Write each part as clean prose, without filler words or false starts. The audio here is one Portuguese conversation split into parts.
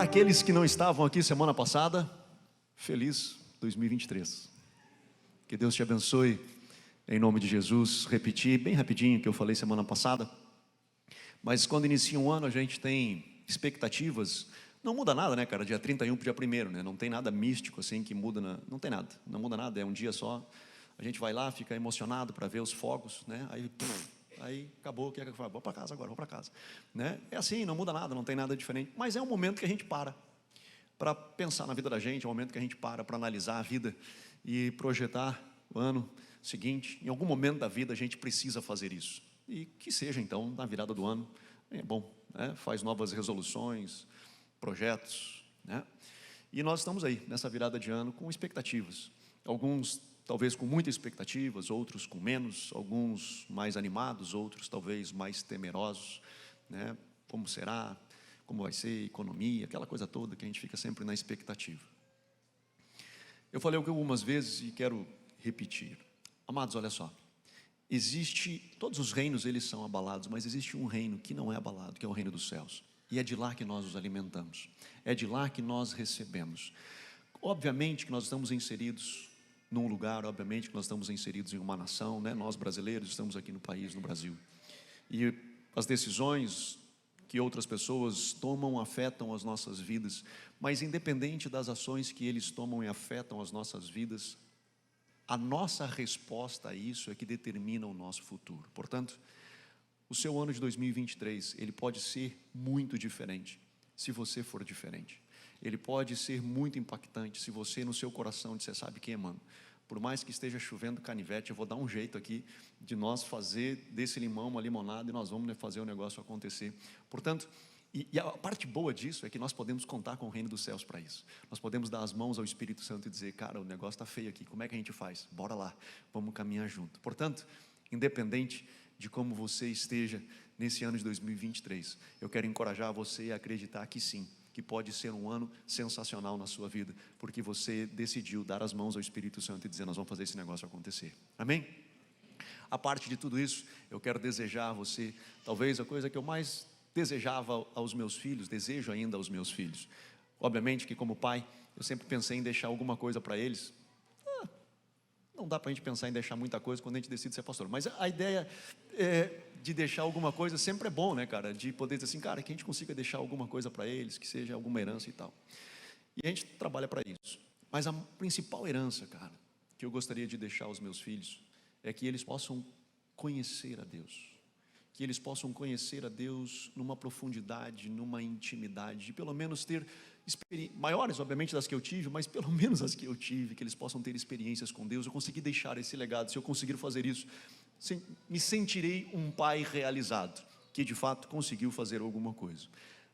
Para aqueles que não estavam aqui semana passada, feliz 2023. Que Deus te abençoe, em nome de Jesus. Repetir bem rapidinho o que eu falei semana passada. Mas quando inicia um ano, a gente tem expectativas. Não muda nada, né, cara? Dia 31 para o dia 1º, né? Não tem nada místico assim que muda, não tem nada. Não muda nada, é um dia só. A gente vai lá, fica emocionado para ver os fogos, né? Aí acabou, o que é que eu falo? Vou para casa agora, vou para casa, né? É assim, não muda nada, não tem nada diferente. Mas é um momento que a gente para pensar na vida da gente, é um momento que a gente para analisar a vida e projetar o ano seguinte. Em algum momento da vida a gente precisa fazer isso. E que seja então na virada do ano, é bom, né? Faz novas resoluções, projetos, né? E nós estamos aí nessa virada de ano com expectativas. Alguns talvez com muitas expectativas, outros com menos, alguns mais animados, outros talvez mais temerosos, né? Como será, como vai ser, economia, aquela coisa toda que a gente fica sempre na expectativa. Eu falei algumas vezes e quero repetir. Amados, olha só, todos os reinos eles são abalados, mas existe um reino que não é abalado, que é o reino dos céus. E é de lá que nós os alimentamos, é de lá que nós recebemos. Obviamente que nós estamos inseridos num lugar, obviamente que nós estamos inseridos em uma nação, né? Nós brasileiros estamos aqui no país, no Brasil. E as decisões que outras pessoas tomam afetam as nossas vidas, mas independente das ações que eles tomam e afetam as nossas vidas, a nossa resposta a isso é que determina o nosso futuro. Portanto, o seu ano de 2023, ele pode ser muito diferente, se você for diferente. Ele pode ser muito impactante se você no seu coração disser, sabe o que, mano? Por mais que esteja chovendo canivete, eu vou dar um jeito aqui de nós fazer desse limão uma limonada e nós vamos fazer o negócio acontecer. Portanto, e a parte boa disso é que nós podemos contar com o reino dos céus para isso. Nós podemos dar as mãos ao Espírito Santo e dizer, cara, o negócio está feio aqui, como é que a gente faz? Bora lá, vamos caminhar junto. Portanto, independente de como você esteja nesse ano de 2023, eu quero encorajar você a acreditar que sim, que pode ser um ano sensacional na sua vida, porque você decidiu dar as mãos ao Espírito Santo e dizer, nós vamos fazer esse negócio acontecer. Amém? A parte de tudo isso, eu quero desejar a você, talvez a coisa que eu mais desejava aos meus filhos, desejo ainda aos meus filhos. Obviamente que como pai, eu sempre pensei em deixar alguma coisa para eles. Não dá para a gente pensar em deixar muita coisa quando a gente decide ser pastor, mas a ideia de deixar alguma coisa sempre é bom, né, cara? De poder dizer assim, cara, que a gente consiga deixar alguma coisa para eles, que seja alguma herança e tal. E a gente trabalha para isso. Mas a principal herança, cara, que eu gostaria de deixar aos meus filhos é que eles possam conhecer a Deus. Que eles possam conhecer a Deus numa profundidade, numa intimidade, de pelo menos ter maiores, obviamente, das que eu tive, mas pelo menos as que eu tive, que eles possam ter experiências com Deus. Eu consegui deixar esse legado. Se eu conseguir fazer isso, me sentirei um pai realizado, que de fato conseguiu fazer alguma coisa.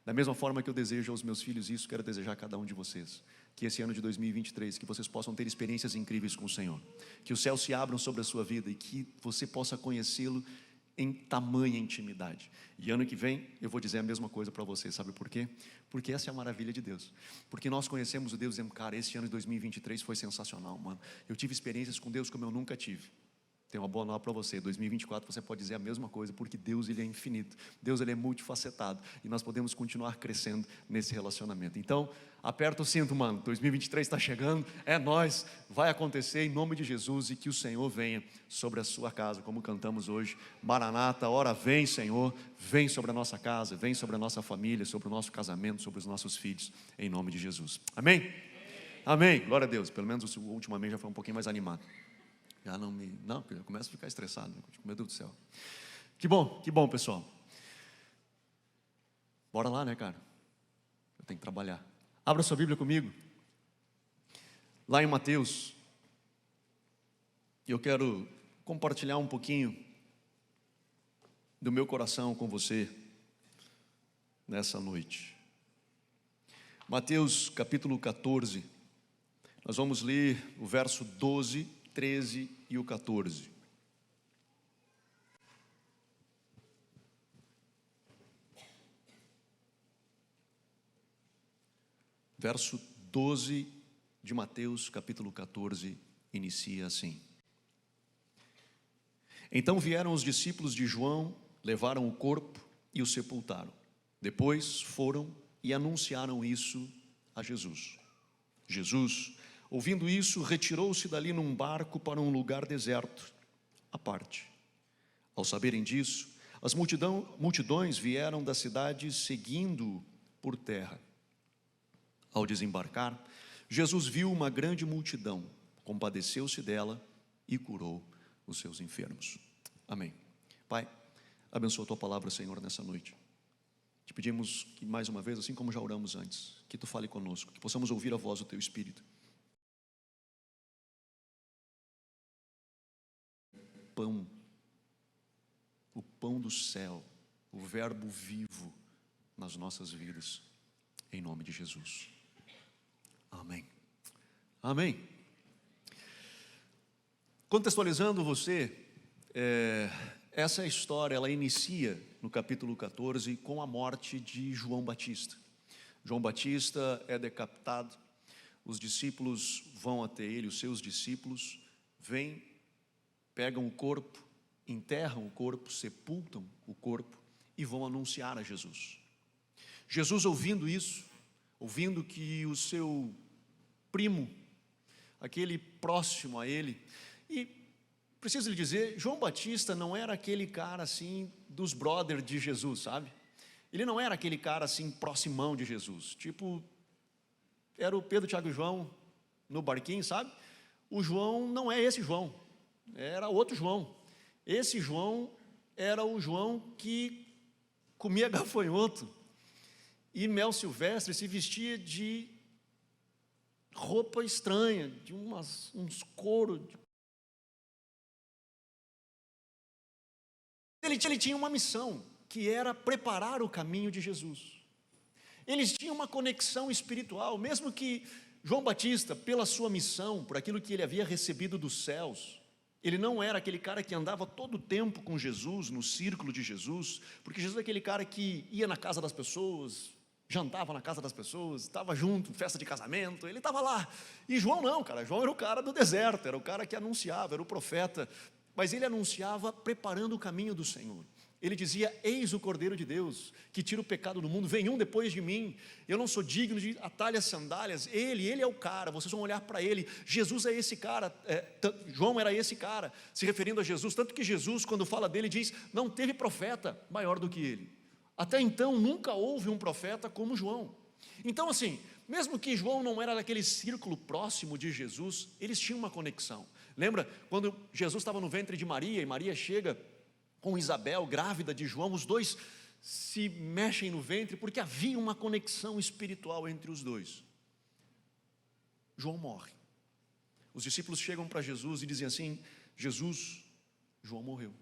Da mesma forma que eu desejo aos meus filhos isso, quero desejar a cada um de vocês, que esse ano de 2023, que vocês possam ter experiências incríveis com o Senhor, que os céus se abram sobre a sua vida e que você possa conhecê-lo em tamanha intimidade. E ano que vem eu vou dizer a mesma coisa para você, sabe por quê? Porque essa é a maravilha de Deus, porque nós conhecemos o Deus e dizemos, cara, esse ano de 2023 foi sensacional, mano, eu tive experiências com Deus como eu nunca tive. Tem uma boa nova para você, 2024 você pode dizer a mesma coisa, porque Deus ele é infinito, Deus ele é multifacetado, e nós podemos continuar crescendo nesse relacionamento. Então, aperta o cinto, mano, 2023 está chegando, é nóis, vai acontecer em nome de Jesus, e que o Senhor venha sobre a sua casa, como cantamos hoje, Maranata, ora vem Senhor, vem sobre a nossa casa, vem sobre a nossa família, sobre o nosso casamento, sobre os nossos filhos, em nome de Jesus, amém? Amém, glória a Deus, pelo menos o último amém já foi um pouquinho mais animado. Já não, porque eu começo a ficar estressado, meu Deus do céu. Que bom, pessoal. Bora lá, né, cara? Eu tenho que trabalhar. Abra sua Bíblia comigo. Lá em Mateus. Eu quero compartilhar um pouquinho do meu coração com você nessa noite. Mateus capítulo 14. Nós vamos ler o verso 12, 13 e o 14. Verso 12 de Mateus, capítulo 14, inicia assim. Então vieram os discípulos de João, levaram o corpo e o sepultaram. Depois foram e anunciaram isso a Jesus. Jesus, ouvindo isso, retirou-se dali num barco para um lugar deserto, à parte. Ao saberem disso, as multidões vieram da cidade seguindo-o por terra. Ao desembarcar, Jesus viu uma grande multidão, compadeceu-se dela e curou os seus enfermos. Amém. Pai, abençoa a tua palavra, Senhor, nessa noite. Te pedimos que mais uma vez, assim como já oramos antes, que tu fale conosco, que possamos ouvir a voz do teu Espírito. O pão do céu, o verbo vivo nas nossas vidas, em nome de Jesus. Amém. Amém. Contextualizando você, essa história, ela inicia no capítulo 14 com a morte de João Batista. João Batista é decapitado, os discípulos vão até ele, os seus discípulos vêm, pegam o corpo, enterram o corpo, sepultam o corpo e vão anunciar a Jesus. Jesus, ouvindo isso, ouvindo que o seu primo, aquele próximo a ele, e preciso lhe dizer, João Batista não era aquele cara assim dos brothers de Jesus, sabe? Ele não era aquele cara assim proximão de Jesus, tipo, era o Pedro, Tiago e João no barquinho, sabe? O João não é esse João, era outro João. Esse João era o João que comia gafanhoto e mel silvestre, se vestia de roupa estranha, de uns couro. Ele tinha uma missão, que era preparar o caminho de Jesus. Eles tinham uma conexão espiritual, mesmo que João Batista, pela sua missão, por aquilo que ele havia recebido dos céus, ele não era aquele cara que andava todo o tempo com Jesus, no círculo de Jesus, porque Jesus é aquele cara que ia na casa das pessoas, jantava na casa das pessoas, estava junto, festa de casamento, ele estava lá. E João não, cara, João era o cara do deserto, era o cara que anunciava, era o profeta, mas ele anunciava preparando o caminho do Senhor. Ele dizia, eis o Cordeiro de Deus, que tira o pecado do mundo, vem um depois de mim, eu não sou digno de atar as sandálias, ele é o cara, vocês vão olhar para ele, Jesus é esse cara, João era esse cara, se referindo a Jesus, tanto que Jesus, quando fala dele, diz, não teve profeta maior do que ele, até então nunca houve um profeta como João. Então assim, mesmo que João não era daquele círculo próximo de Jesus, eles tinham uma conexão. Lembra quando Jesus estava no ventre de Maria, e Maria chega com Isabel, grávida de João, os dois se mexem no ventre, porque havia uma conexão espiritual entre os dois. João morre. Os discípulos chegam para Jesus e dizem assim, Jesus, João morreu.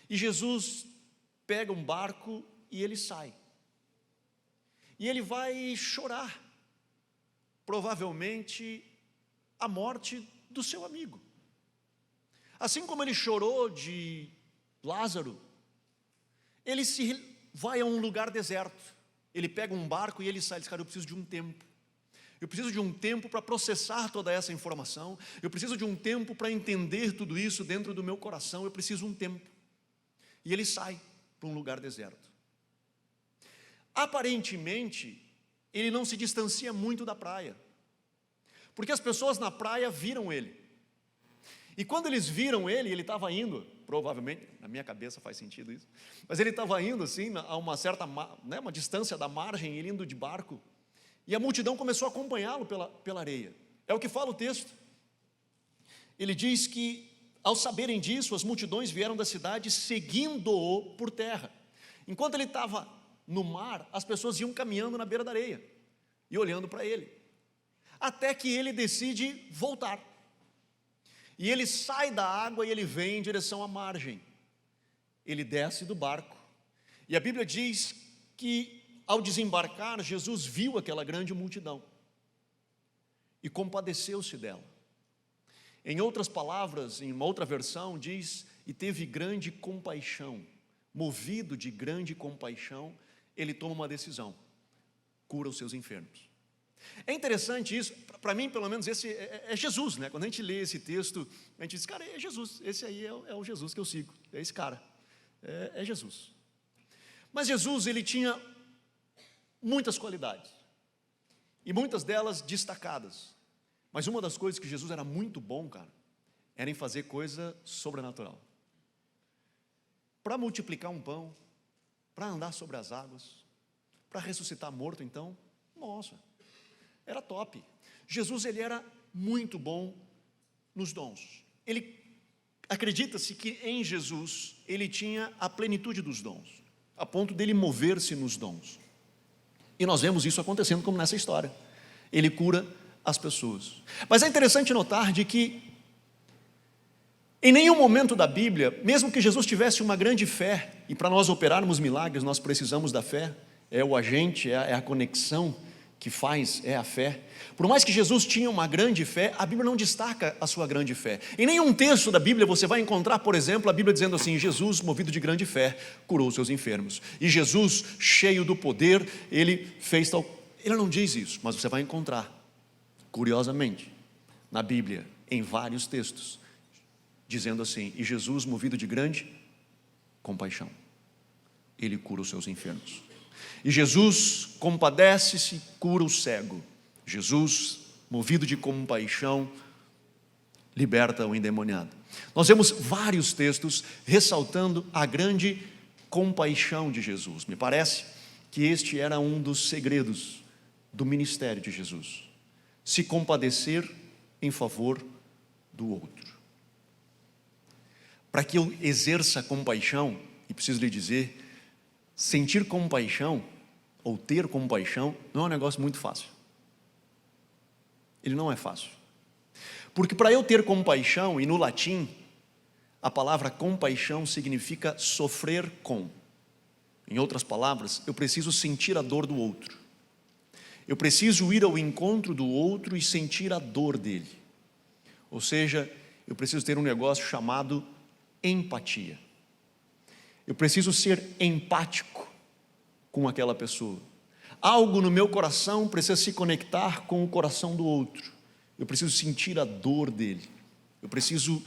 E Jesus pega um barco e ele sai. E ele vai chorar, provavelmente, a morte do seu amigo. Assim como ele chorou de Lázaro, ele vai a um lugar deserto, ele pega um barco e ele sai, ele diz, cara, eu preciso de um tempo. Eu preciso de um tempo para processar toda essa informação, eu preciso de um tempo para entender tudo isso dentro do meu coração, eu preciso de um tempo. E ele sai para um lugar deserto. Aparentemente, ele não se distancia muito da praia, porque as pessoas na praia viram ele. E quando eles viram ele estava indo, provavelmente, na minha cabeça faz sentido isso, mas ele estava indo assim, a uma certa, uma distância da margem, ele indo de barco, e a multidão começou a acompanhá-lo pela areia. É o que fala o texto. Ele diz que, ao saberem disso, as multidões vieram da cidade seguindo-o por terra. Enquanto ele estava no mar, as pessoas iam caminhando na beira da areia e olhando para ele, até que ele decide voltar. E ele sai da água e ele vem em direção à margem. Ele desce do barco. E a Bíblia diz que, ao desembarcar, Jesus viu aquela grande multidão e compadeceu-se dela. Em outras palavras, em uma outra versão, diz, e teve grande compaixão. Movido de grande compaixão, ele toma uma decisão, cura os seus enfermos. É interessante isso, para mim pelo menos esse é Jesus, né? Quando a gente lê esse texto, a gente diz, cara, é Jesus, esse aí é o Jesus que eu sigo, é esse cara, é Jesus. Mas Jesus, ele tinha muitas qualidades, e muitas delas destacadas. Mas uma das coisas que Jesus era muito bom, cara, era em fazer coisa sobrenatural. Para multiplicar um pão, para andar sobre as águas, para ressuscitar morto, então, nossa, era top. Jesus, ele era muito bom nos dons. Acredita-se que em Jesus, ele tinha a plenitude dos dons, a ponto dele mover-se nos dons. E nós vemos isso acontecendo como nessa história. Ele cura as pessoas. Mas é interessante notar de que em nenhum momento da Bíblia, mesmo que Jesus tivesse uma grande fé, e para nós operarmos milagres nós precisamos da fé, é o agente, é a conexão que faz, é a fé. Por mais que Jesus tinha uma grande fé, a Bíblia não destaca a sua grande fé. Em nenhum texto da Bíblia você vai encontrar, por exemplo, a Bíblia dizendo assim: Jesus, movido de grande fé, curou seus enfermos. E Jesus, cheio do poder, ele fez tal. Ele não diz isso, mas você vai encontrar, curiosamente, na Bíblia, em vários textos, dizendo assim: e Jesus, movido de grande compaixão, ele cura os seus enfermos. E Jesus compadece-se e cura o cego. Jesus, movido de compaixão, liberta o endemoniado. Nós vemos vários textos ressaltando a grande compaixão de Jesus. Me parece que este era um dos segredos do ministério de Jesus: se compadecer em favor do outro. Para que eu exerça compaixão, e preciso lhe dizer, sentir compaixão ou ter compaixão não é um negócio muito fácil. Ele não é fácil. Porque para eu ter compaixão, e no latim, a palavra compaixão significa sofrer com. Em outras palavras, eu preciso sentir a dor do outro. Eu preciso ir ao encontro do outro e sentir a dor dele. Ou seja, eu preciso ter um negócio chamado empatia. Eu preciso ser empático com aquela pessoa. Algo no meu coração precisa se conectar com o coração do outro. Eu preciso sentir a dor dele. Eu preciso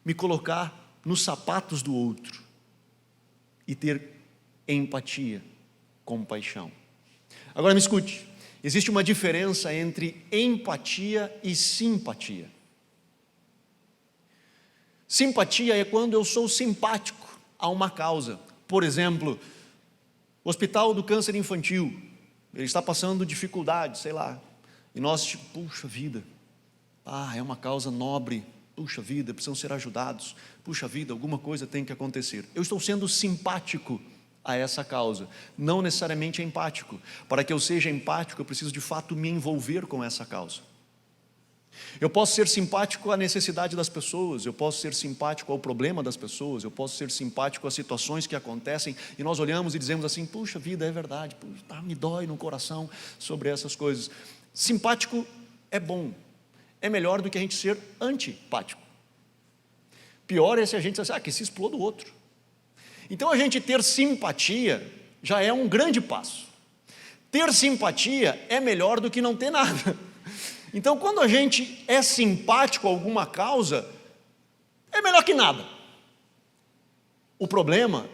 me colocar nos sapatos do outro e ter empatia, compaixão. Agora me escute, existe uma diferença entre empatia e simpatia. Simpatia é quando eu sou simpático a uma causa. Por exemplo, o Hospital do Câncer Infantil, ele está passando dificuldade, sei lá, e nós, puxa vida, é uma causa nobre, puxa vida, precisam ser ajudados, puxa vida, alguma coisa tem que acontecer. Eu estou sendo simpático a essa causa, não necessariamente empático. Para que eu seja empático, eu preciso de fato me envolver com essa causa. Eu posso ser simpático à necessidade das pessoas, eu posso ser simpático ao problema das pessoas, eu posso ser simpático às situações que acontecem e nós olhamos e dizemos assim: puxa vida, é verdade, me dói no coração sobre essas coisas. Simpático é bom, é melhor do que a gente ser antipático. Pior é se a gente diz assim: que se exploda o outro. Então a gente ter simpatia já é um grande passo. Ter simpatia é melhor do que não ter nada. Então, quando a gente é simpático a alguma causa, é melhor que nada. O problema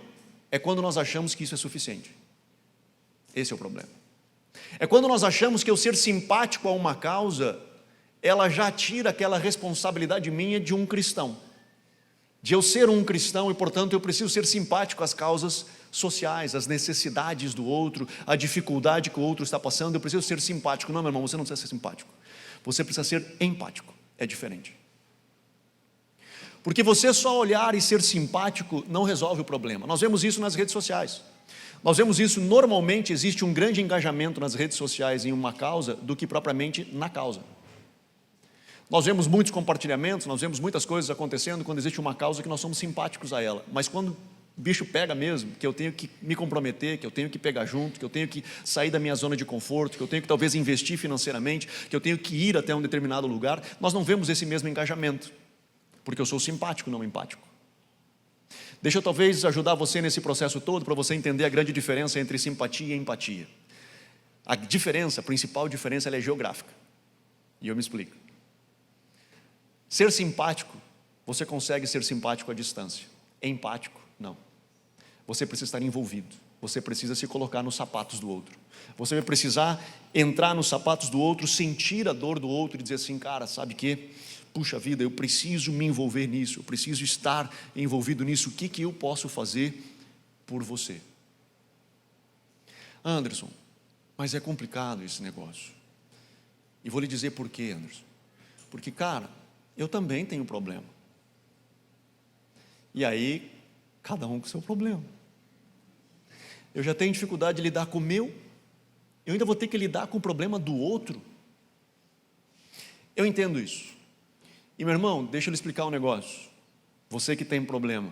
é quando nós achamos que isso é suficiente. Esse é o problema. É quando nós achamos que eu ser simpático a uma causa, ela já tira aquela responsabilidade minha de um cristão. De eu ser um cristão e, portanto, eu preciso ser simpático às causas sociais, às necessidades do outro, à dificuldade que o outro está passando, eu preciso ser simpático. Não, meu irmão, você não precisa ser simpático. Você precisa ser empático, é diferente. Porque você só olhar e ser simpático não resolve o problema. Nós vemos isso nas redes sociais. Nós vemos isso, normalmente existe um grande engajamento nas redes sociais em uma causa do que propriamente na causa. Nós vemos muitos compartilhamentos, nós vemos muitas coisas acontecendo quando existe uma causa que nós somos simpáticos a ela. Mas quando o bicho pega mesmo, que eu tenho que me comprometer, que eu tenho que pegar junto, que eu tenho que sair da minha zona de conforto, que eu tenho que talvez investir financeiramente, que eu tenho que ir até um determinado lugar, nós não vemos esse mesmo engajamento, porque eu sou simpático, não empático. Deixa eu talvez ajudar você nesse processo todo, para você entender a grande diferença entre simpatia e empatia. A diferença, a principal diferença, ela é geográfica, e eu me explico. Ser simpático, você consegue ser simpático à distância. Empático, não. você precisa estar envolvido, você precisa se colocar nos sapatos do outro, você vai precisar entrar nos sapatos do outro, sentir a dor do outro e dizer assim, cara, sabe o quê? Puxa vida, eu preciso me envolver nisso, eu preciso estar envolvido nisso, o que eu posso fazer por você? Anderson, mas é complicado esse negócio. E vou lhe dizer por quê, Anderson. Porque, cara, eu também tenho problema. E aí, cada um com o seu problema. Eu já tenho dificuldade de lidar com o meu, eu ainda vou ter que lidar com o problema do outro. Eu entendo isso. E meu irmão, deixa eu lhe explicar um negócio. Você que tem problema,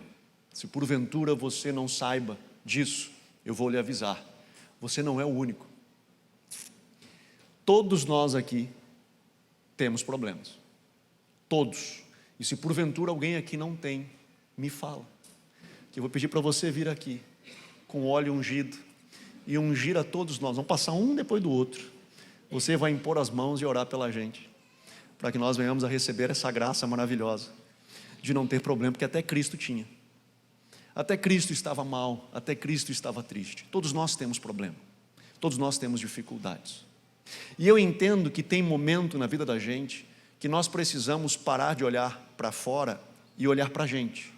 se porventura você não saiba disso, eu vou lhe avisar. Você não é o único. Todos nós aqui temos problemas. Todos. E se porventura alguém aqui não tem, me fala. Que eu vou pedir para você vir aqui com óleo ungido e ungir a todos nós. Vamos passar um depois do outro. Você vai impor as mãos e orar pela gente, para que nós venhamos a receber essa graça maravilhosa de não ter problema, porque até Cristo tinha. Até Cristo estava mal, até Cristo estava triste. Todos nós temos problema, todos nós temos dificuldades. E eu entendo que tem momento na vida da gente que nós precisamos parar de olhar para fora e olhar para a gente,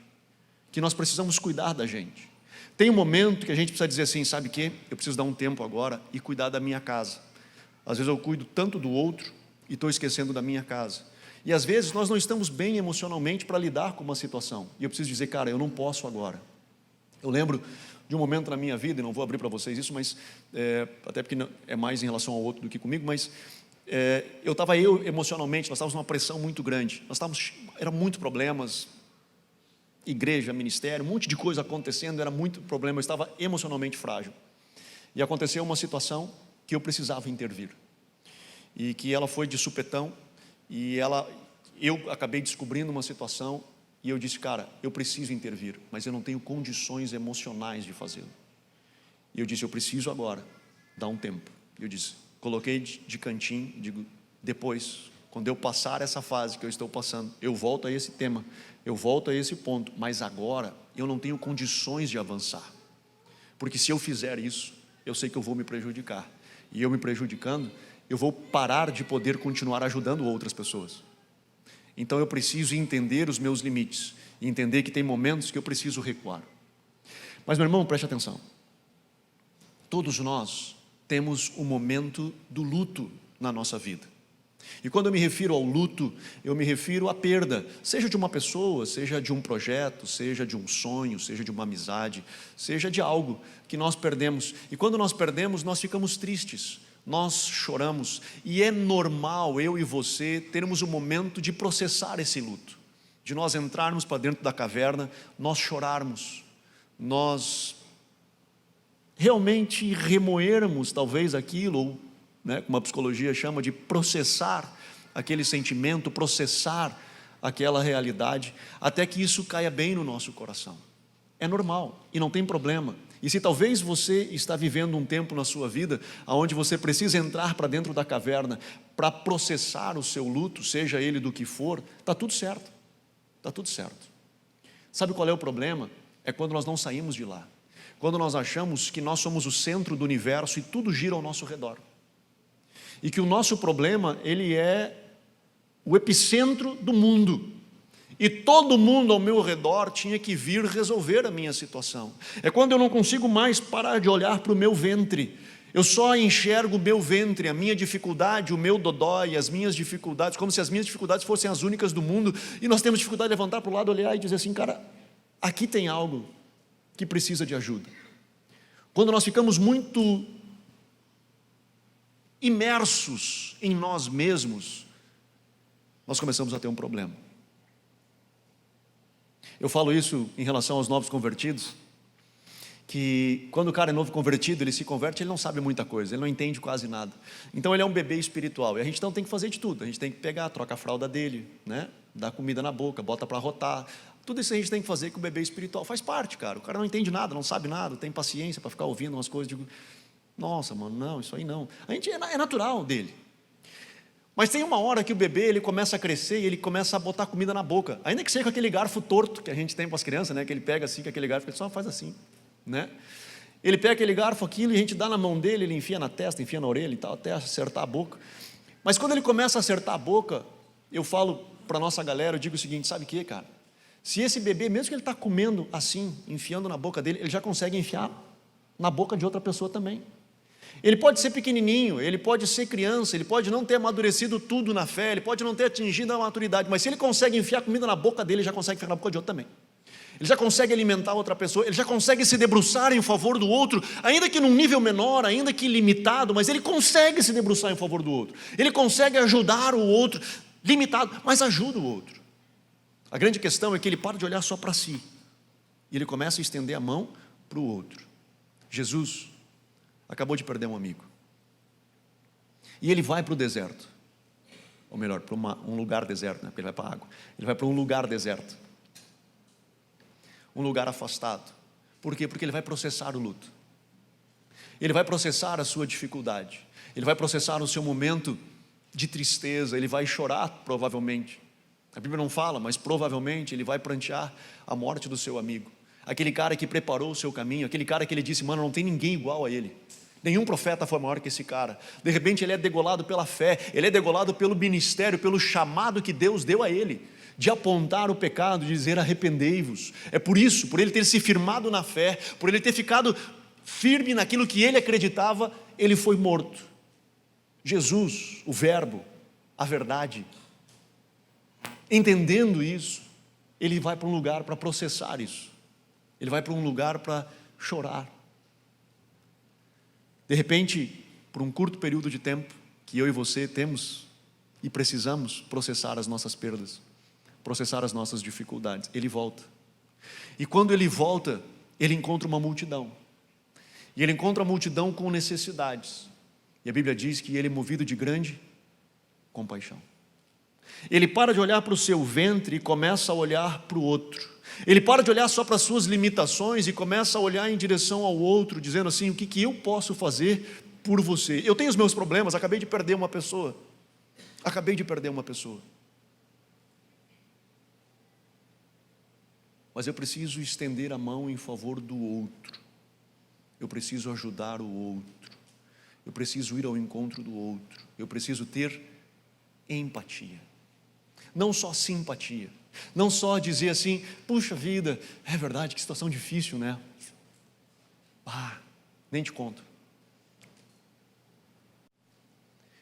que nós precisamos cuidar da gente. Tem um momento que a gente precisa dizer assim, sabe o quê? Eu preciso dar um tempo agora e cuidar da minha casa. Às vezes eu cuido tanto do outro e estou esquecendo da minha casa. E às vezes nós não estamos bem emocionalmente para lidar com uma situação. E eu preciso dizer, cara, eu não posso agora. Eu lembro de um momento na minha vida, e não vou abrir para vocês isso, mas até porque não, é mais em relação ao outro do que comigo, mas eu emocionalmente, nós estávamos numa pressão muito grande. Eram muitos problemas, igreja, ministério, um monte de coisa acontecendo, era muito problema, eu estava emocionalmente frágil. E aconteceu uma situação que eu precisava intervir. E que ela foi de supetão, e eu acabei descobrindo uma situação, e eu disse, cara, eu preciso intervir, mas eu não tenho condições emocionais de fazê-lo. E eu disse, eu preciso agora, dar um tempo. Eu disse, coloquei de cantinho, digo, depois, quando eu passar essa fase que eu estou passando, eu volto a esse tema, eu volto a esse ponto, mas agora eu não tenho condições de avançar, porque se eu fizer isso, eu sei que eu vou me prejudicar, e eu me prejudicando, eu vou parar de poder continuar ajudando outras pessoas. Então eu preciso entender os meus limites, e entender que tem momentos que eu preciso recuar. Mas meu irmão, preste atenção, todos nós temos um momento do luto na nossa vida. E quando eu me refiro ao luto, eu me refiro à perda, seja de uma pessoa, seja de um projeto, seja de um sonho, seja de uma amizade, seja de algo que nós perdemos. E quando nós perdemos, nós ficamos tristes, nós choramos. E é normal eu e você termos um momento de processar esse luto, de nós entrarmos para dentro da caverna, nós chorarmos, nós realmente remoermos talvez aquilo, ou como a psicologia chama de processar aquele sentimento, processar aquela realidade, até que isso caia bem no nosso coração. É normal e não tem problema. E se talvez você está vivendo um tempo na sua vida onde você precisa entrar para dentro da caverna para processar o seu luto, seja ele do que for, está tudo certo, está tudo certo. Sabe qual é o problema? É quando nós não saímos de lá, quando nós achamos que nós somos o centro do universo e tudo gira ao nosso redor. E que o nosso problema, ele é o epicentro do mundo. E todo mundo ao meu redor tinha que vir resolver a minha situação. É quando eu não consigo mais parar de olhar para o meu ventre. Eu só enxergo o meu ventre, a minha dificuldade, o meu dodói, as minhas dificuldades, como se as minhas dificuldades fossem as únicas do mundo. E nós temos dificuldade de levantar para o lado, olhar e dizer assim, cara, aqui tem algo que precisa de ajuda. Quando nós ficamos muito imersos em nós mesmos, nós começamos a ter um problema. Eu falo isso em relação aos novos convertidos, que quando o cara é novo convertido, ele se converte, ele não sabe muita coisa, ele não entende quase nada. Então ele é um bebê espiritual, e a gente não tem que fazer de tudo, a gente tem que pegar, troca a fralda dele, dá comida na boca, bota para rotar, tudo isso a gente tem que fazer com o bebê espiritual, faz parte, cara, o cara não entende nada, não sabe nada, tem paciência para ficar ouvindo umas coisas, digo, nossa, mano, não, isso aí não. A gente é natural dele. Mas tem uma hora que o bebê, ele começa a crescer e ele começa a botar comida na boca. Ainda que seja com aquele garfo torto que a gente tem para as crianças, que ele pega assim, com aquele garfo, ele só faz assim. né? Ele pega aquele garfo, aquilo, e a gente dá na mão dele, ele enfia na testa, enfia na orelha e tal, até acertar a boca. Mas quando ele começa a acertar a boca, eu falo para a nossa galera, eu digo o seguinte: sabe o que, cara? Se esse bebê, mesmo que ele está comendo assim, enfiando na boca dele, ele já consegue enfiar na boca de outra pessoa também. Ele pode ser pequenininho, ele pode ser criança, ele pode não ter amadurecido tudo na fé, ele pode não ter atingido a maturidade, mas se ele consegue enfiar comida na boca dele, ele já consegue enfiar na boca de outro também. Ele já consegue alimentar outra pessoa, ele já consegue se debruçar em favor do outro, ainda que num nível menor, ainda que limitado, mas ele consegue se debruçar em favor do outro. Ele consegue ajudar o outro, limitado, mas ajuda o outro. A grande questão é que ele para de olhar só para si, e ele começa a estender a mão para o outro. Jesus acabou de perder um amigo, e ele vai para o deserto, ou melhor, para um lugar deserto, né? Porque ele vai para a água, ele vai para um lugar deserto, um lugar afastado. Por quê? Porque ele vai processar o luto, ele vai processar a sua dificuldade, ele vai processar o seu momento de tristeza, ele vai chorar provavelmente, a Bíblia não fala, mas provavelmente ele vai prantear a morte do seu amigo, aquele cara que preparou o seu caminho, aquele cara que ele disse: mano, não tem ninguém igual a ele, nenhum profeta foi maior que esse cara. De repente ele é degolado pela fé, ele é degolado pelo ministério, pelo chamado que Deus deu a ele, de apontar o pecado, de dizer: arrependei-vos. É por isso, por ele ter se firmado na fé, por ele ter ficado firme naquilo que ele acreditava, ele foi morto. Jesus, o verbo, a verdade, entendendo isso, ele vai para um lugar para processar isso, ele vai para um lugar para chorar. De repente, por um curto período de tempo, que eu e você temos e precisamos processar as nossas perdas, processar as nossas dificuldades, ele volta. E quando ele volta, ele encontra uma multidão, e ele encontra a multidão com necessidades, e a Bíblia diz que ele é movido de grande compaixão. Ele para de olhar para o seu ventre e começa a olhar para o outro. Ele para de olhar só para as suas limitações e começa a olhar em direção ao outro, dizendo assim: o que eu posso fazer por você? Eu tenho os meus problemas, acabei de perder uma pessoa, mas eu preciso estender a mão em favor do outro, eu preciso ajudar o outro, eu preciso ir ao encontro do outro, eu preciso ter empatia, não só simpatia, não só dizer assim: puxa vida, é verdade, que situação difícil, né? Nem te conto.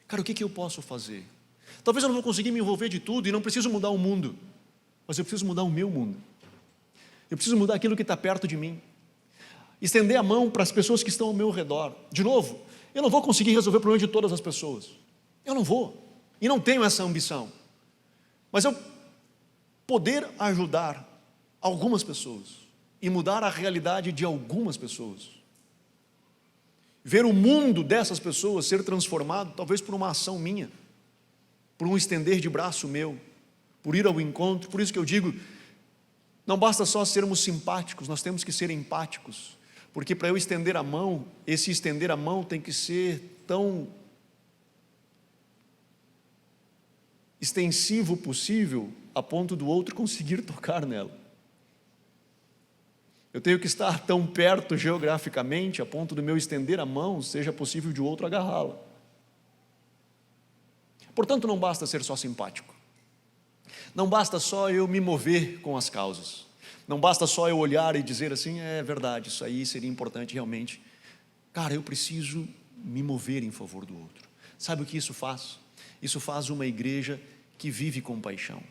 Cara, o que eu posso fazer? Talvez eu não vou conseguir me envolver de tudo e não preciso mudar o mundo, mas eu preciso mudar o meu mundo, eu preciso mudar aquilo que está perto de mim, estender a mão para as pessoas que estão ao meu redor. De novo, eu não vou conseguir resolver o problema de todas as pessoas, eu não vou, e não tenho essa ambição, mas eu poder ajudar algumas pessoas e mudar a realidade de algumas pessoas, ver o mundo dessas pessoas ser transformado, talvez por uma ação minha, por um estender de braço meu, por ir ao encontro. Por isso que eu digo, não basta só sermos simpáticos, nós temos que ser empáticos, porque para eu estender a mão, esse estender a mão tem que ser tão extensivo possível, a ponto do outro conseguir tocar nela. Eu tenho que estar tão perto geograficamente, a ponto do meu estender a mão seja possível de outro agarrá-la. Portanto, não basta ser só simpático, não basta só eu me mover com as causas, não basta só eu olhar e dizer assim: é verdade, isso aí seria importante realmente. Cara, eu preciso me mover em favor do outro. Sabe o que isso faz? Isso faz uma igreja que vive compaixão,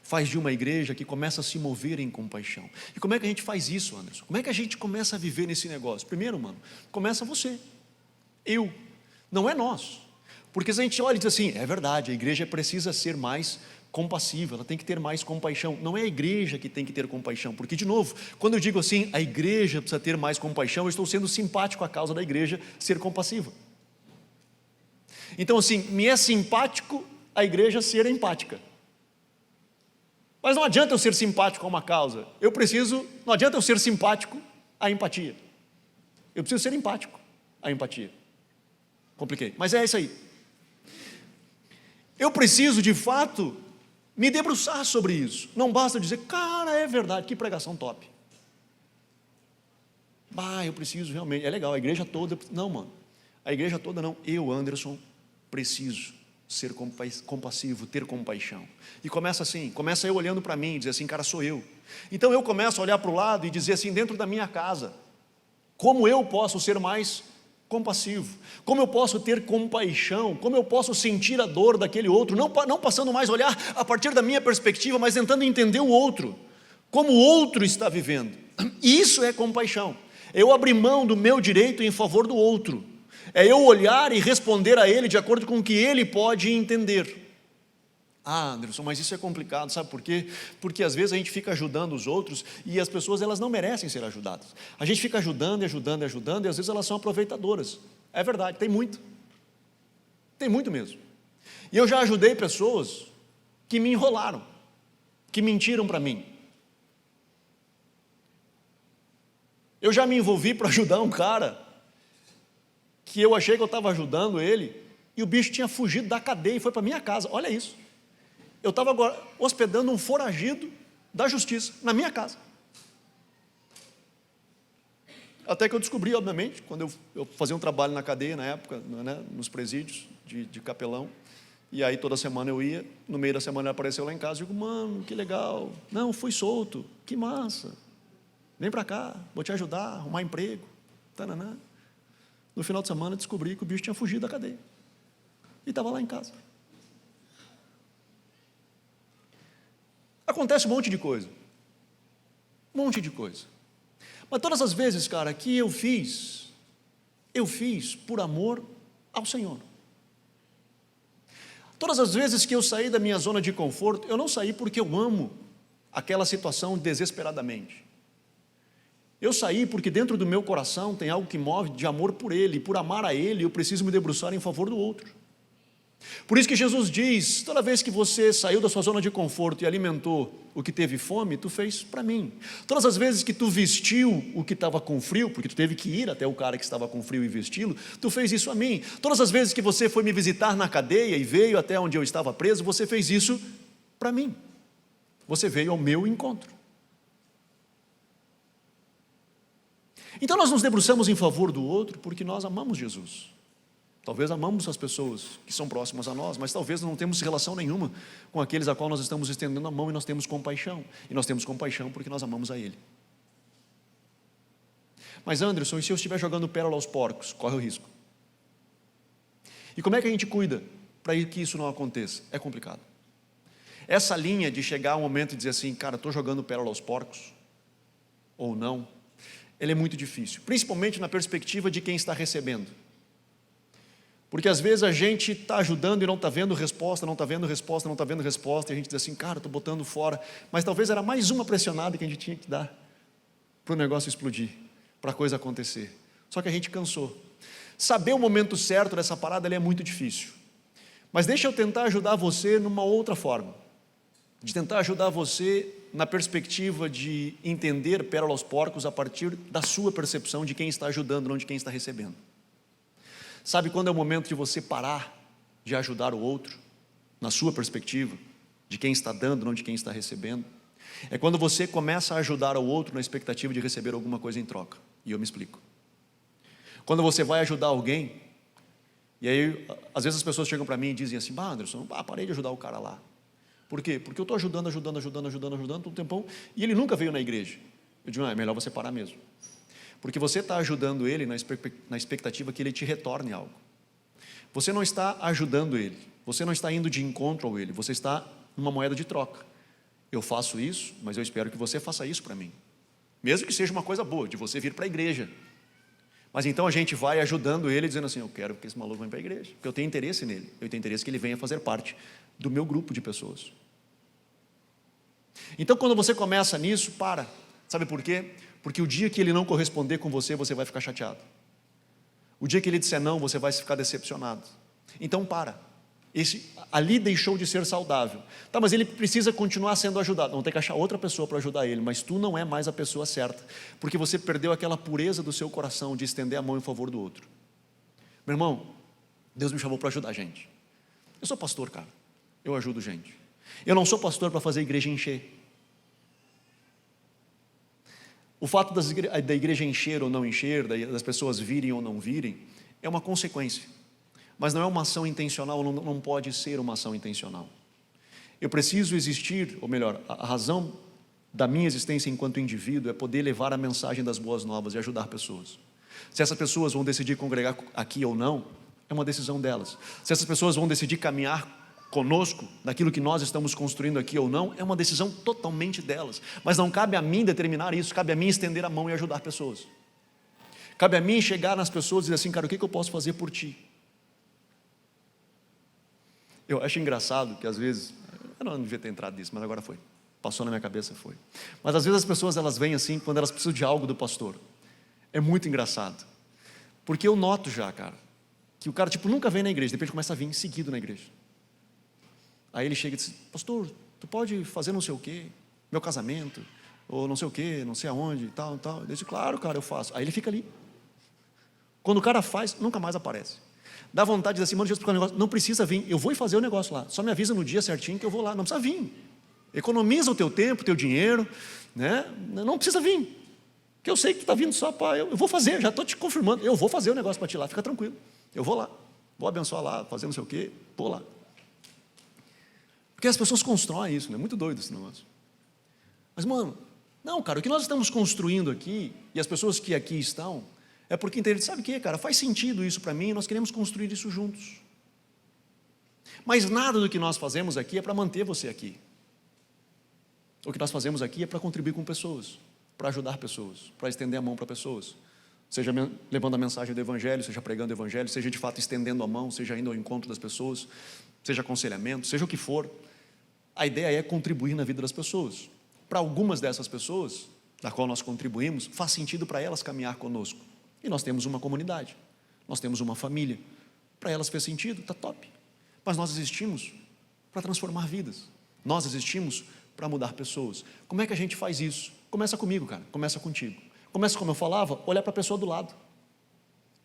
faz de uma igreja que começa a se mover em compaixão. E como é que a gente faz isso, Anderson? Como é que a gente começa a viver nesse negócio? Primeiro, mano, começa você, eu, não é nós. Porque se a gente olha e diz assim: é verdade, a igreja precisa ser mais compassiva, ela tem que ter mais compaixão. Não é a igreja que tem que ter compaixão, porque, de novo, quando eu digo assim, a igreja precisa ter mais compaixão, eu estou sendo simpático à causa da igreja ser compassiva. Então, assim, me é simpático a igreja ser empática. Mas não adianta eu ser simpático a uma causa, não adianta eu ser simpático à empatia. Eu preciso ser empático à empatia. Compliquei, mas é isso aí. Eu preciso, de fato, me debruçar sobre isso. Não basta dizer: cara, é verdade, que pregação top. Eu preciso realmente, é legal, a igreja toda, não, mano, a igreja toda não, eu, Anderson, preciso ser compassivo, ter compaixão. E começa assim, começa eu olhando para mim e dizer assim, cara, sou eu. Então eu começo a olhar para o lado e dizer assim, dentro da minha casa, como eu posso ser mais compassivo, como eu posso ter compaixão, como eu posso sentir a dor daquele outro, não passando mais a olhar a partir da minha perspectiva, mas tentando entender o outro, como o outro está vivendo. Isso é compaixão, é eu abrir mão do meu direito em favor do outro, é eu olhar e responder a ele de acordo com o que ele pode entender. Anderson, mas isso é complicado, sabe por quê? Porque às vezes a gente fica ajudando os outros e as pessoas, elas não merecem ser ajudadas. A gente fica ajudando e ajudando e ajudando e às vezes elas são aproveitadoras. É verdade, tem muito mesmo. E eu já ajudei pessoas que me enrolaram, que mentiram para mim. Eu já me envolvi para ajudar um cara que eu achei que eu estava ajudando ele e o bicho tinha fugido da cadeia e foi para minha casa. Olha isso. Eu estava agora hospedando um foragido da justiça na minha casa. Até que eu descobri, obviamente, quando eu fazia um trabalho na cadeia, na época, né, nos presídios de capelão, e aí toda semana eu ia, no meio da semana ele apareceu lá em casa, e digo, mano, que legal, não, fui solto, que massa, vem para cá, vou te ajudar, arrumar emprego, tananã. No final de semana descobri que o bicho tinha fugido da cadeia, e estava lá em casa. Acontece um monte de coisa, mas todas as vezes, cara, que eu fiz por amor ao Senhor. Todas as vezes que eu saí da minha zona de conforto, eu não saí porque eu amo aquela situação desesperadamente. Eu saí porque dentro do meu coração tem algo que move de amor por Ele, e por amar a Ele eu preciso me debruçar em favor do outro. Por isso que Jesus diz, toda vez que você saiu da sua zona de conforto e alimentou o que teve fome, tu fez para mim. Todas as vezes que tu vestiu o que estava com frio, porque tu teve que ir até o cara que estava com frio e vesti-lo, tu fez isso a mim. Todas as vezes que você foi me visitar na cadeia e veio até onde eu estava preso, você fez isso para mim. Você veio ao meu encontro. Então nós nos debruçamos em favor do outro porque nós amamos Jesus. Talvez amamos as pessoas que são próximas a nós, mas talvez não temos relação nenhuma com aqueles a qual nós estamos estendendo a mão e nós temos compaixão. E nós temos compaixão porque nós amamos a Ele. Mas Anderson, e se eu estiver jogando pérola aos porcos? Corre o risco. E como é que a gente cuida para que isso não aconteça? É complicado. Essa linha de chegar ao momento e dizer assim, cara, estou jogando pérola aos porcos, ou não, ele é muito difícil, principalmente na perspectiva de quem está recebendo. Porque às vezes a gente está ajudando e não está vendo resposta, e a gente diz assim, cara, estou botando fora, mas talvez era mais uma pressionada que a gente tinha que dar para o negócio explodir, para a coisa acontecer. Só que a gente cansou. Saber o momento certo dessa parada é muito difícil. Mas deixa eu tentar ajudar você numa outra forma, de tentar ajudar você na perspectiva de entender pérola aos porcos a partir da sua percepção de quem está ajudando, não de quem está recebendo. Sabe quando é o momento de você parar de ajudar o outro, na sua perspectiva, de quem está dando, não de quem está recebendo? É quando você começa a ajudar o outro na expectativa de receber alguma coisa em troca. E eu me explico. Quando você vai ajudar alguém, e aí às vezes as pessoas chegam para mim e dizem assim, Anderson, parei de ajudar o cara lá. Por quê? Porque eu estou ajudando todo o tempão, e ele nunca veio na igreja. Eu digo, é melhor você parar mesmo. Porque você está ajudando ele na expectativa que ele te retorne algo. Você não está ajudando ele, você não está indo de encontro a ele, você está numa moeda de troca. Eu faço isso, mas eu espero que você faça isso para mim. Mesmo que seja uma coisa boa, de você vir para a igreja. Mas então a gente vai ajudando ele, dizendo assim, eu quero que esse maluco venha para a igreja, porque eu tenho interesse nele, eu tenho interesse que ele venha fazer parte do meu grupo de pessoas. Então quando você começa nisso, para. Sabe por quê? Porque o dia que ele não corresponder com você, você vai ficar chateado. O dia que ele disser não, você vai ficar decepcionado. Então para. Ali deixou de ser saudável. Tá, mas ele precisa continuar sendo ajudado. Vamos ter que achar outra pessoa para ajudar ele, mas tu não é mais a pessoa certa, porque você perdeu aquela pureza do seu coração de estender a mão em favor do outro. Meu irmão, Deus me chamou para ajudar a gente. Eu sou pastor, cara. Eu ajudo gente. Eu não sou pastor para fazer a igreja encher. O fato da igreja encher ou não encher, das pessoas virem ou não virem, é uma consequência. Mas não é uma ação intencional, não pode ser uma ação intencional. Eu preciso existir, ou melhor, a razão da minha existência enquanto indivíduo é poder levar a mensagem das boas novas e ajudar pessoas. Se essas pessoas vão decidir congregar aqui ou não, é uma decisão delas. Se essas pessoas vão decidir caminhar conosco, naquilo que nós estamos construindo aqui ou não, é uma decisão totalmente delas. Mas não cabe a mim determinar isso, cabe a mim estender a mão e ajudar pessoas. Cabe a mim chegar nas pessoas e dizer assim, cara, o que eu posso fazer por ti? Eu acho engraçado que às vezes, eu não devia ter entrado nisso, mas agora foi. Passou na minha cabeça, foi. Mas às vezes as pessoas, elas vêm assim, quando elas precisam de algo do pastor. É muito engraçado. Porque eu noto já, cara, que o cara, tipo, nunca vem na igreja, de repente começa a vir seguido na igreja. Aí ele chega e diz, pastor, tu pode fazer não sei o quê, meu casamento, ou não sei o quê, não sei aonde, tal. Eu disse, claro, cara, eu faço. Aí ele fica ali. Quando o cara faz, nunca mais aparece. Dá vontade de dizer assim, mano, deixa eu explicar um negócio, não precisa vir, eu vou e fazer o negócio lá, só me avisa no dia certinho que eu vou lá, não precisa vir. Economiza o teu tempo, o teu dinheiro, né? Não precisa vir, porque eu sei que tu está vindo só para, eu vou fazer, já estou te confirmando, eu vou fazer o negócio para ti lá, fica tranquilo, eu vou lá, vou abençoar lá, fazer não sei o quê, vou lá. Porque as pessoas constroem isso, né? Muito doido esse negócio. Mas, mano, não, cara, o que nós estamos construindo aqui, e as pessoas que aqui estão, é porque entendem, sabe o que, cara, faz sentido isso para mim, nós queremos construir isso juntos. Mas nada do que nós fazemos aqui é para manter você aqui. O que nós fazemos aqui é para contribuir com pessoas, para ajudar pessoas, para estender a mão para pessoas. Seja levando a mensagem do Evangelho, seja pregando o Evangelho, seja de fato estendendo a mão, seja indo ao encontro das pessoas, seja aconselhamento, seja o que for. A ideia é contribuir na vida das pessoas. Para algumas dessas pessoas, da qual nós contribuímos, faz sentido para elas caminhar conosco. E nós temos uma comunidade, nós temos uma família. Para elas fez sentido, está top. Mas nós existimos para transformar vidas. Nós existimos para mudar pessoas. Como é que a gente faz isso? Começa comigo, cara, começa contigo. Começa, como eu falava, olhar para a pessoa do lado,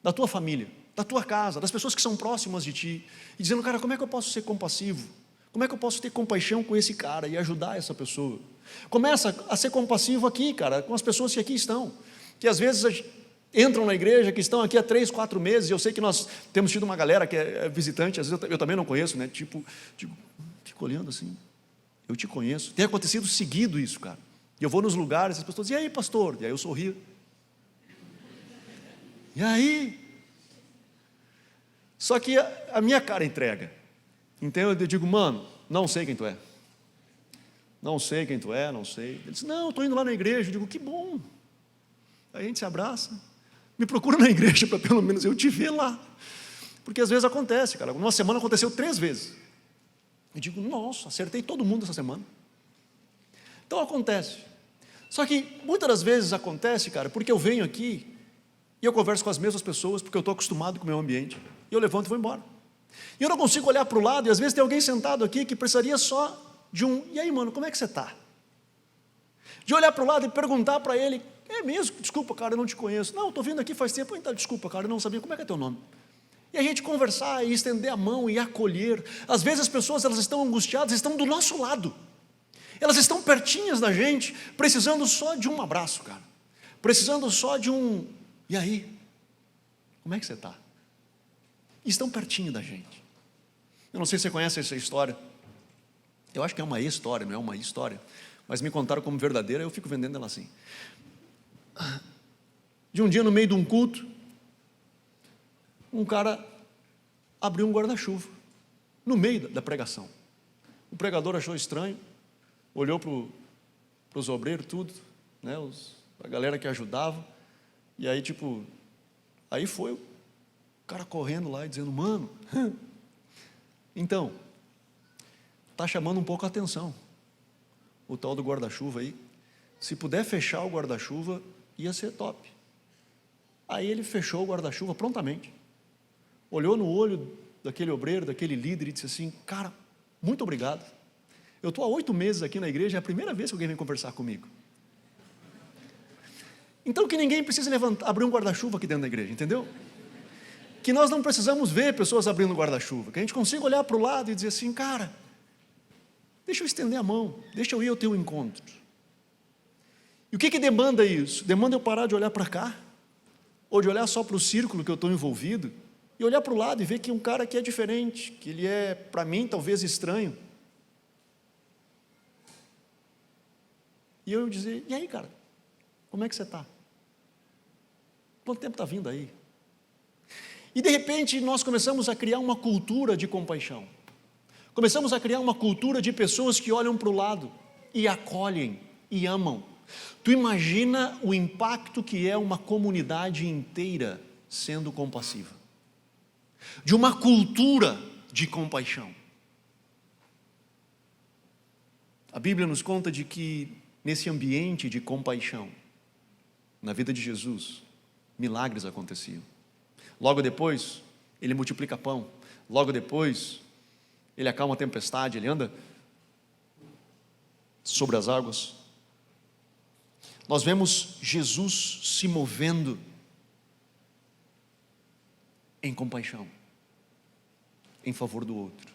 da tua família, da tua casa, das pessoas que são próximas de ti, e dizendo, cara, como é que eu posso ser compassivo? Como é que eu posso ter compaixão com esse cara e ajudar essa pessoa? Começa a ser compassivo aqui, cara, com as pessoas que aqui estão, que às vezes entram na igreja, que estão aqui há 3, 4 meses, e eu sei que nós temos tido uma galera que é visitante, às vezes eu também não conheço, né? Tipo, fico olhando assim, eu te conheço. Tem acontecido seguido isso, cara. E eu vou nos lugares, as pessoas dizem, e aí, pastor? E aí eu sorrio. E aí? Só que a minha cara entrega. Então eu digo, mano, não sei quem tu é. Não sei quem tu é, não sei. Ele disse, não, estou indo lá na igreja. Eu digo, que bom. Aí a gente se abraça. Me procura na igreja para pelo menos eu te ver lá. Porque às vezes acontece, cara. Numa semana aconteceu 3 vezes. Eu digo, nossa, acertei todo mundo essa semana. Então acontece. Só que muitas das vezes acontece, cara, porque eu venho aqui e eu converso com as mesmas pessoas, porque eu estou acostumado com o meu ambiente. E eu levanto e vou embora. E eu não consigo olhar para o lado, e às vezes tem alguém sentado aqui que precisaria só de e aí, mano, como é que você está? De olhar para o lado e perguntar para ele, é mesmo? Desculpa, cara, eu não te conheço. Não, estou vindo aqui faz tempo. Então, desculpa, cara, eu não sabia como é que é teu nome. E a gente conversar e estender a mão e acolher. Às vezes as pessoas, elas estão angustiadas, estão do nosso lado. Elas estão pertinhas da gente, precisando só de um abraço, cara. Precisando só de e aí? Como é que você está? Estão pertinho da gente. Eu não sei se você conhece essa história. Eu acho que é uma história, não é uma história. Mas me contaram como verdadeira, eu fico vendendo ela assim. De um dia, no meio de um culto, um cara abriu um guarda-chuva, no meio da pregação. O pregador achou estranho, olhou para os obreiros, tudo, né, a galera que ajudava, e aí aí foi o cara correndo lá e dizendo, mano, então, está chamando um pouco a atenção, o tal do guarda-chuva aí, se puder fechar o guarda-chuva, ia ser top. Aí ele fechou o guarda-chuva prontamente, olhou no olho daquele obreiro, daquele líder e disse assim, cara, muito obrigado, eu estou há 8 meses aqui na igreja, é a primeira vez que alguém vem conversar comigo. Então que ninguém precisa abrir um guarda-chuva aqui dentro da igreja, entendeu? Que nós não precisamos ver pessoas abrindo guarda-chuva, que a gente consiga olhar para o lado e dizer assim, cara, deixa eu estender a mão, deixa eu ir ao teu encontro. E o que demanda isso? Demanda eu parar de olhar para cá, ou de olhar só para o círculo que eu estou envolvido, e olhar para o lado e ver que um cara aqui é diferente, que ele é, para mim, talvez estranho. E eu dizer, e aí, cara, como é que você está? Quanto tempo está vindo aí? E de repente nós começamos a criar uma cultura de compaixão. Começamos a criar uma cultura de pessoas que olham para o lado e acolhem e amam. Tu imagina o impacto que é uma comunidade inteira sendo compassiva. De uma cultura de compaixão. A Bíblia nos conta de que nesse ambiente de compaixão, na vida de Jesus, milagres aconteciam. Logo depois, ele multiplica pão. Logo depois, ele acalma a tempestade, ele anda sobre as águas. Nós vemos Jesus se movendo em compaixão, em favor do outro,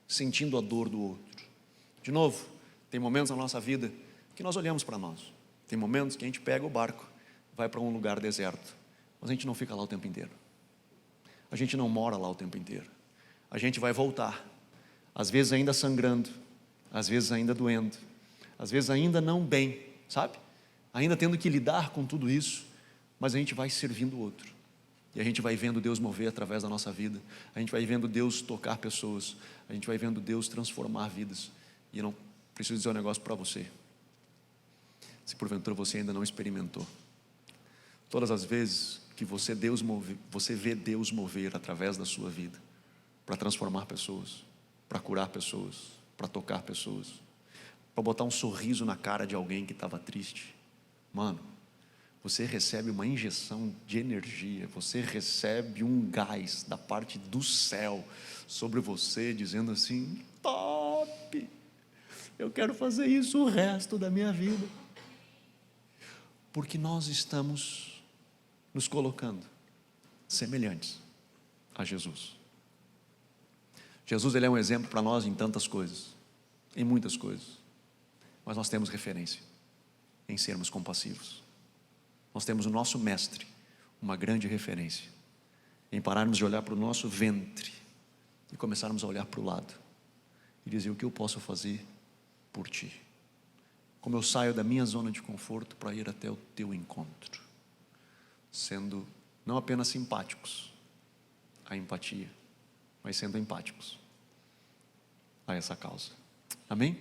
sentindo a dor do outro. De novo, tem momentos na nossa vida que nós olhamos para nós. Tem momentos que a gente pega o barco, vai para um lugar deserto, mas a gente não fica lá o tempo inteiro. A gente não mora lá o tempo inteiro. A gente vai voltar, às vezes ainda sangrando, às vezes ainda doendo, às vezes ainda não bem, sabe? Ainda tendo que lidar com tudo isso, mas a gente vai servindo o outro. E a gente vai vendo Deus mover através da nossa vida. A gente vai vendo Deus tocar pessoas. A gente vai vendo Deus transformar vidas. E eu não preciso dizer um negócio para você. Se porventura você ainda não experimentou. Todas as vezes que você vê Deus mover através da sua vida, para transformar pessoas, para curar pessoas, para tocar pessoas, para botar um sorriso na cara de alguém que estava triste, mano, você recebe uma injeção de energia, você recebe um gás da parte do céu sobre você, dizendo assim, top, eu quero fazer isso o resto da minha vida, porque nós estamos nos colocando semelhantes a Jesus. Jesus, ele é um exemplo para nós em tantas coisas, em muitas coisas, mas nós temos referência em sermos compassivos. Nós temos o nosso mestre, uma grande referência, em pararmos de olhar para o nosso ventre e começarmos a olhar para o lado e dizer o que eu posso fazer por ti, como eu saio da minha zona de conforto para ir até o teu encontro, sendo não apenas simpáticos à empatia, mas sendo empáticos a essa causa. Amém?